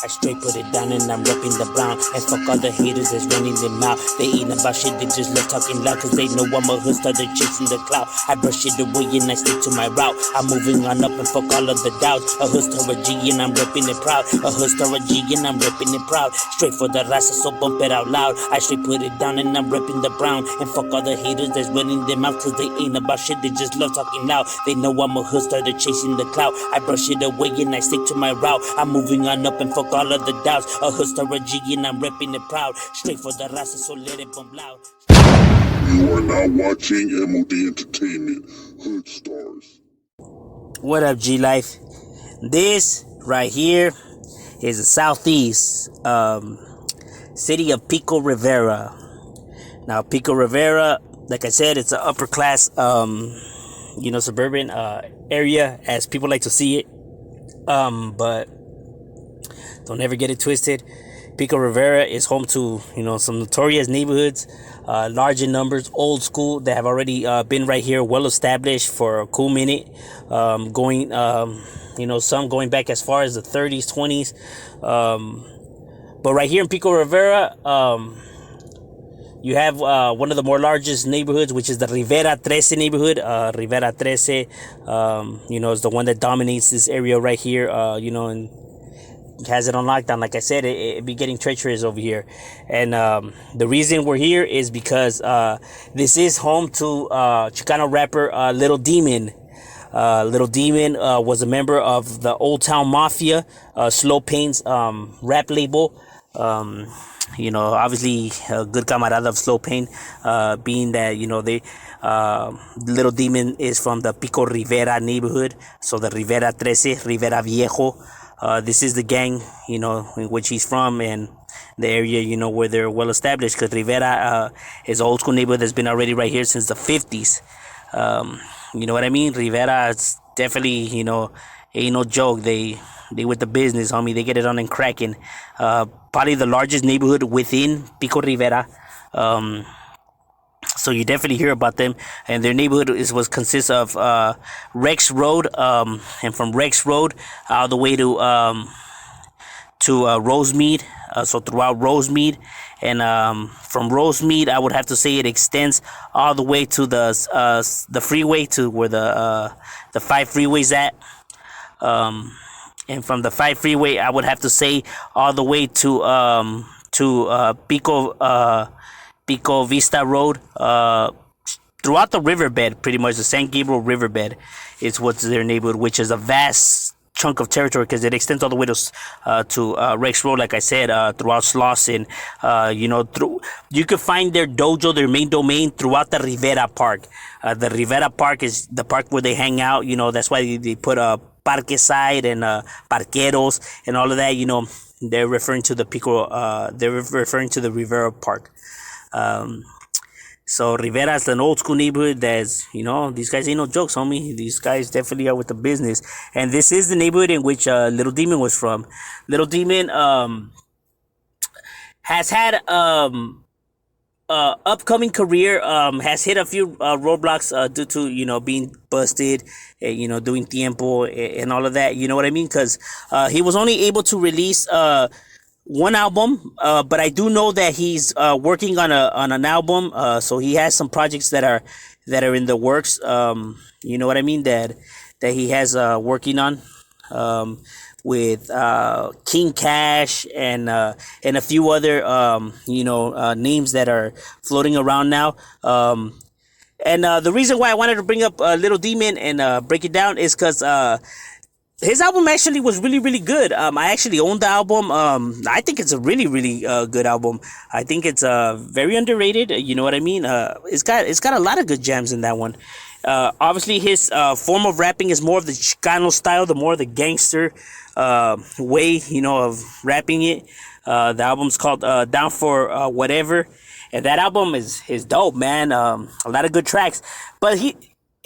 I straight put it down and I'm repping the brown. And fuck all the haters that's running them out. They ain't about shit, they just love talking loud. Cause they know I'm a hoodstar, they're chasing the clout. I brush it away and I stick to my route. I'm moving on up and fuck all of the doubts. A hoodstar, a G, and I'm repping it proud. A hoodstar, a G, and I'm repping it proud. Straight for the raza, so bump it out loud. I straight put it down and I'm repping the brown. And fuck all the haters that's running them out. Cause they ain't about shit, they just love talking loud. They know I'm a hoodstar, they're chasing the clout. I brush it away and I stick to my route. I'm moving on up and fuck all of the doubts. A hoodstar, a G, and I'm repping it proud. Straight for the raza, so let it bump loud. You are now watching M.O.D Entertainment, Hood Stars. What up, G Life? This right here is the southeast city of Pico Rivera. Now, Pico Rivera, like I said, it's an upper class, suburban area, as people like to see it. But don't ever get it twisted. Pico Rivera is home to, some notorious neighborhoods, large in numbers, old school, that have already been right here, well established for a cool minute. Some going back as far as the 30s, 20s. But right here in Pico Rivera, you have one of the more largest neighborhoods, which is the Rivera 13 neighborhood. Rivera 13, is the one that dominates this area right here, and has it on lockdown. Like I said, it be getting treacherous over here. And the reason we're here is because this is home to Chicano rapper Little Demon. Little Demon was a member of the Old Town Mafia, Slow Pain's rap label. Obviously a good camarada of Slow Pain, being that, they Little Demon is from the Pico Rivera neighborhood. So the Rivera 13, Rivera Viejo. This is the gang, in which he's from, and the area, where they're well established, because Rivera is an old school neighborhood that's been already right here since the 50s. You know what I mean? Rivera is definitely, ain't no joke. They with the business, homie. They get it on and cracking. Probably the largest neighborhood within Pico Rivera. So you definitely hear about them, and their neighborhood consists of Rex Road, and from Rex Road all the way to Rosemead. So throughout Rosemead, and from Rosemead, I would have to say it extends all the way to the freeway, to where the 5 freeway's at. And from the 5 freeway, I would have to say all the way to Pico Vista Road, throughout the riverbed, pretty much the San Gabriel riverbed is what's their neighborhood, which is a vast chunk of territory, because it extends all the way to Rex Road, like I said, throughout Slauson. You could find their dojo, their main domain, throughout the Rivera Park. The Rivera Park is the park where they hang out. That's why they put Parque Side and Parqueros and all of that. They're referring to the Pico. They're referring to the Rivera Park. So Rivera is an old school neighborhood that's, these guys ain't no jokes, homie. These guys definitely are with the business. And this is the neighborhood in which Little Demon was from. Little Demon has had upcoming career, has hit a few roadblocks due to, being busted, doing tiempo and all of that. You know what I mean? Because he was only able to release one album, but I do know that he's working on an album. So he has some projects that are in the works. You know what I mean? That he has working on with King Cash and a few other names that are floating around now. And the reason why I wanted to bring up Little Demon and break it down is because his album actually was really, really good. I actually own the album. I think it's a really, really good album. I think it's very underrated. You know what I mean? It's got a lot of good jams in that one. Obviously, his form of rapping is more of the Chicano style, the more the gangster way, of rapping it. The album's called Down for Whatever, and that album is dope, man. A lot of good tracks, but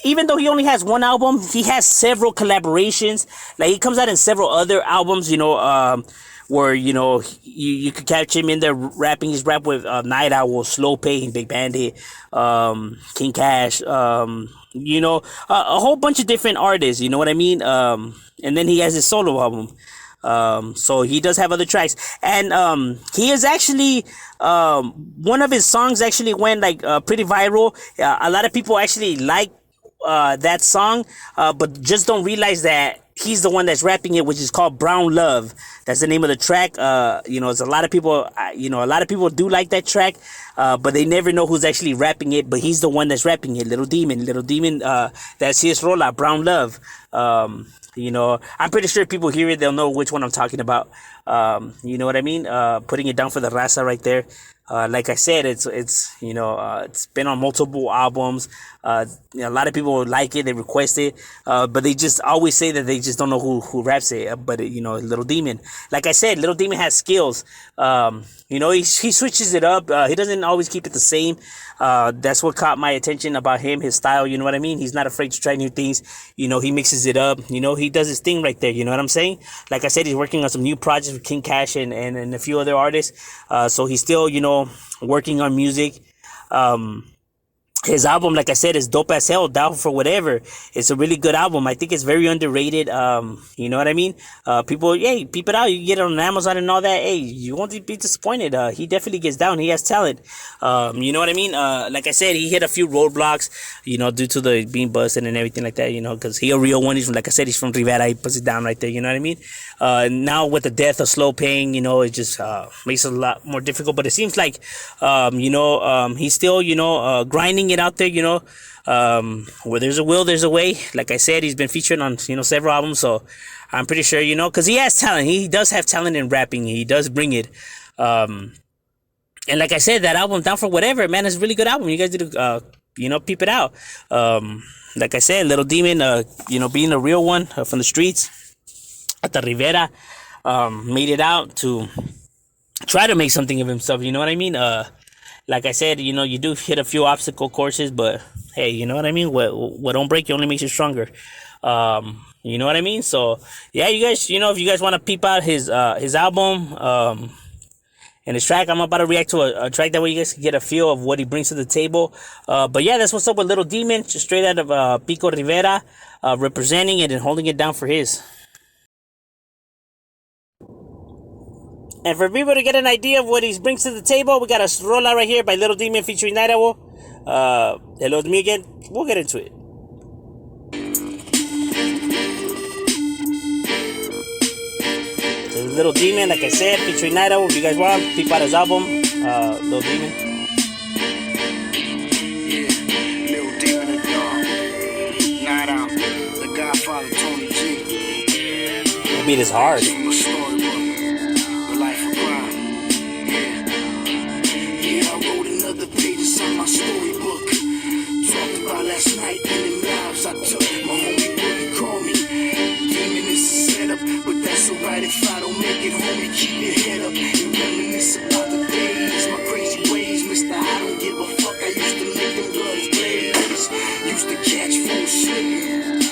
even though he only has one album, he has several collaborations. Like, he comes out in several other albums, where, you could catch him in there rapping. He's rap with Night Owl, Slow Pain, Big Bandit, King Cash, a whole bunch of different artists, you know what I mean? And then he has his solo album. So he does have other tracks, and he is actually one of his songs actually went like pretty viral. A lot of people actually like that song, but just don't realize that he's the one that's rapping it, which is called Brown Love. That's the name of the track. It's a lot of people, a lot of people do like that track, but they never know who's actually rapping it, but he's the one that's rapping it. Little Demon, that's his rola, Brown Love. I'm pretty sure if people hear it, they'll know which one I'm talking about. You know what I mean? Putting it down for the raza right there. Like I said, it's been on multiple albums. A lot of people like it, they request it, but they just always say that they just don't know who raps it. But Little Demon, like I said, Little Demon has skills. He switches it up. He doesn't always keep it the same. That's what caught my attention about him, his style. You know what I mean? He's not afraid to try new things. He mixes it up. He does his thing right there. You know what I'm saying? Like I said, he's working on some new projects with King Cash and a few other artists. So he's still, working on music. His album, like I said, is dope as hell. Down for Whatever. It's a really good album. I think it's very underrated. You know what I mean? People, hey, peep it out. You can get it on Amazon and all that. Hey, you won't be disappointed. He definitely gets down. He has talent. You know what I mean? Like I said, he hit a few roadblocks, due to the being busted and everything like that, because he a real one. Like I said, he's from Rivera. He puts it down right there. You know what I mean? Now with the death of Slow Paying, it just makes it a lot more difficult. But it seems like, he's still, grinding it out there, where there's a will, there's a way. Like I said, he's been featured on, several albums, so I'm pretty sure, because he has talent. He does have talent in rapping. He does bring it. And like I said, that album, Down for Whatever, man, is a really good album. You guys need to, peep it out. Like I said, Little Demon, being a real one from the streets at the Rivera, made it out to try to make something of himself. You know what I mean? Like I said, you do hit a few obstacle courses, but hey, you know what I mean? What don't break you only makes you stronger. You know what I mean? So yeah, you guys, if you guys want to peep out his album, and his track, I'm about to react to a track, that way you guys can get a feel of what he brings to the table. But yeah, that's what's up with Little Demon, just straight out of Pico Rivera, representing it and holding it down for his. And for people to get an idea of what he brings to the table, we got a rola right here by Little Demon featuring Night Owl. Hello to me again. We'll get into it. So Little Demon, like I said, featuring Night Owl. If you guys want, peep out his album, Little Demon. Yeah, Little Demon and Dog. Night Owl, the Godfather, Tony G. The beat is hard. Last night in the lives I took, my homie wouldn't call me. Demon is a setup, but that's alright if I don't make it, homie. Keep your head up and reminisce about the days, my crazy ways, Mr. I don't give a fuck. I used to make them bloody blaze, used to catch full slipping,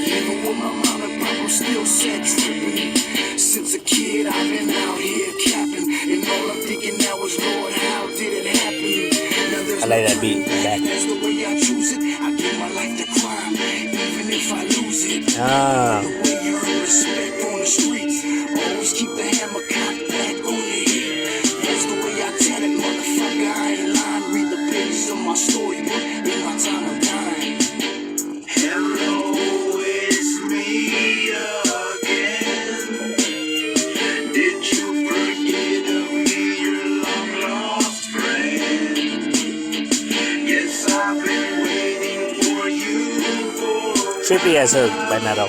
even when my mom and papa still said tripping. Since a kid I've been out here capping, and all I'm thinking now is, Lord, how did it happen? I like that beat. That's the way I choose it. I give my life to crime, even if I lose it. The way you earn respect on the streets. Always keep the hammer cocked back on the hip. That's the way I tell it, motherfucker. I ain't lying. Read the pages of my storybook in my time of dying. Hello, it's me again. Did you forget of me, your long lost friend? Yes, I've been waiting for you for Trippy as her by Nato.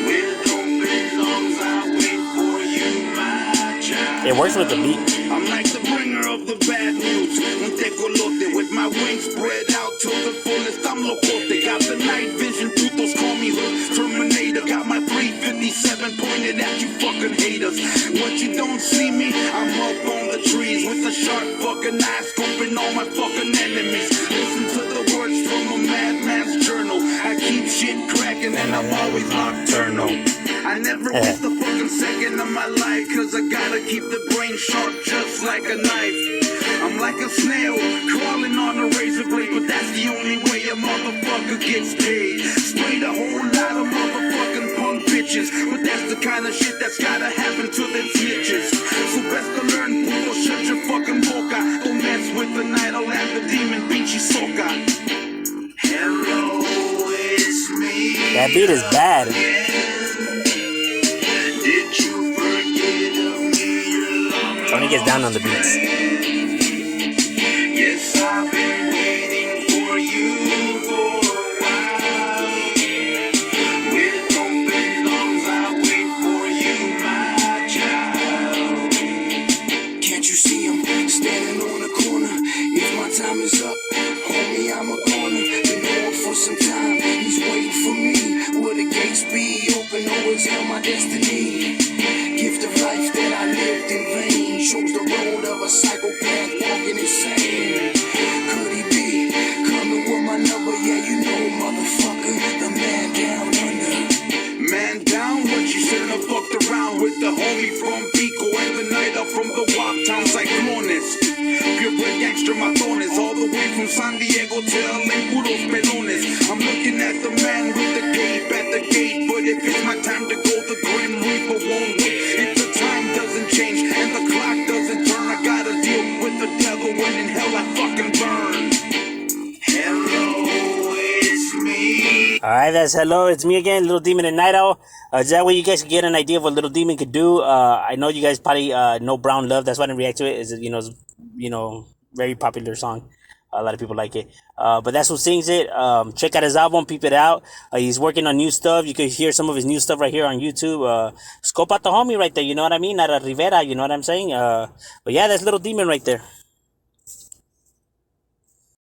with open arms, I wait for you, my child. It works with the beat. I'm like the bringer of the bad news. Un tecolote with my wings spread out to the fullest. I'm locote. Got the night vision. Putos call me the Terminator. Got my 357 pointed at you fucking haters. What you don't see me, I'm up on the trees with a sharp fucking eye scoping all my fucking enemies. Listen to the words from a madman's journal. I keep shit cracking and I'm always nocturnal. I never waste a fucking second of my life, cause I gotta keep the brain sharp just like a knife. I'm like a snail crawling on a razor blade, but that's the only way a motherfucker gets paid. Sprayed a whole lot of motherfucking punk bitches, but that's the kind kind of shit that's gotta happen to them snitches. So best to learn, puto, shut your fucking boca. Don't mess with the night, I'll have the demon, pinche soca. Hello, it's me. That beat is bad. Did you forget of me? Your long Tony gets down on the beats. Yes, I've been waiting for you for a while. With open arms, I wait for you, my child. Can't you see him standing on the corner? If my time is up, homie, I'm a goner. Been on for some time, he's waiting for me. Will the gates be open, or is hell my destiny? Gift of life that I lived in vain. Chose the road of a psychopath walking insane. Could he be coming with my number? Yeah, you know, motherfucker, the man down under. Man down, what you shouldn't have fucked around with the homie from Pico and the night up from the Wop Town Cyclones. Purebred gangster matones, all the way from San Diego to LA, puros pelones. I'm looking at the man with the cape at the gate, but if it's my time to go, the Grim Reaper won't wait. If the time doesn't change and the clock doesn't turn, I gotta deal with the devil when in hell I fucking burn. Hello, it's me. Alright, that's Hello, it's me again, Little Demon and Night Owl. That way you guys can get an idea of what Little Demon could do. I know you guys probably know Brown Love, that's why I didn't react to it. It's, very popular song. A lot of people like it. But that's who sings it. Check out his album, peep it out. He's working on new stuff. You can hear some of his new stuff right here on YouTube. Scope out the homie right there, you know what I mean? Not a Rivera, you know what I'm saying? But yeah, that's Little Demon right there.